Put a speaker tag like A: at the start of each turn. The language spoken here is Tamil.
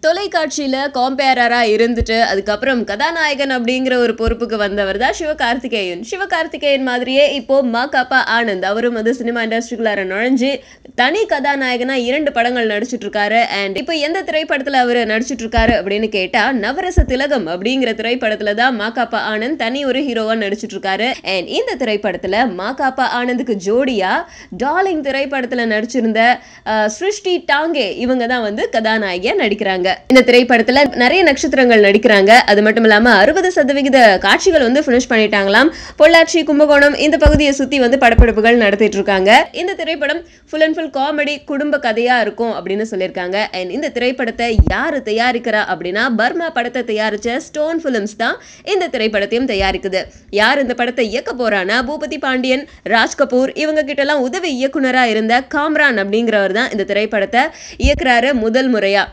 A: தொலைக்காட்சியில காம்பேரரா இருந்துட்டு, அதுக்கப்புறம் கதாநாயகன் அப்படிங்கிற ஒரு பொறுப்புக்கு வந்தவர் தான் சிவகார்த்திகேயன். சிவகார்த்திகேயன் மாதிரியே இப்போ மாகாபா ஆனந்த் அவரும் வந்து சினிமா இண்டஸ்ட்ரிக்குள்ளார நுழைஞ்சு, தனி கதாநாயகனா 2 படங்கள் நடிச்சுட்டு இருக்காரு. அண்ட் இப்போ எந்த திரைப்படத்துல அவரு நடிச்சுட்டு இருக்காரு அப்படின்னு கேட்டா, நவரச திலகம் அப்படிங்கிற திரைப்படத்துல தான் மாகாபா ஆனந்த் தனி ஒரு ஹீரோவா நடிச்சுட்டு இருக்காரு. அண்ட் இந்த திரைப்படத்துல மாகாபா ஆனந்துக்கு ஜோடியா டார்லிங் திரைப்படத்துல நடிச்சிருந்த சிருஷ்டி டாங்கே இவங்க தான் வந்து கதாநாயகியா நடிக்கிறாங்க. இந்த திரைப்படத்துல நிறைய நட்சத்திரங்கள் நடிக்கிறாங்க. அது மட்டும் இல்லாம 60% காட்சிகள் வந்து பினிஷ் பண்ணிட்டாங்களாம். பொள்ளாச்சி, கும்பகோணம் இந்த பகுதியை சுத்தி வந்து படப்பிடிப்புகள் நடத்திட்டு இருக்காங்க. இந்த திரைப்படம் ஃபுல் அண்ட் ஃபுல் காமெடி குடும்ப கதையா இருக்கும் அப்படின்னு சொல்லியிருக்காங்க. அண்ட் இந்த திரைப்படத்தை யாரு தயாரிக்கிறா அப்படின்னா, பர்மா படத்தை தயாரிச்ச ஸ்டோன் பிலிம்ஸ் தான் இந்த திரைப்படத்தையும் தயாரிக்குது. யார் இந்த படத்தை இயக்க போறானா, பூபதி பாண்டியன், ராஜ் கபூர் இவங்க கிட்ட எல்லாம் உதவி இயக்குனரா இருந்த காம்ரான் அப்படிங்கிறவர் தான் இந்த திரைப்படத்தை இயக்குறாரு முதல் முறையா.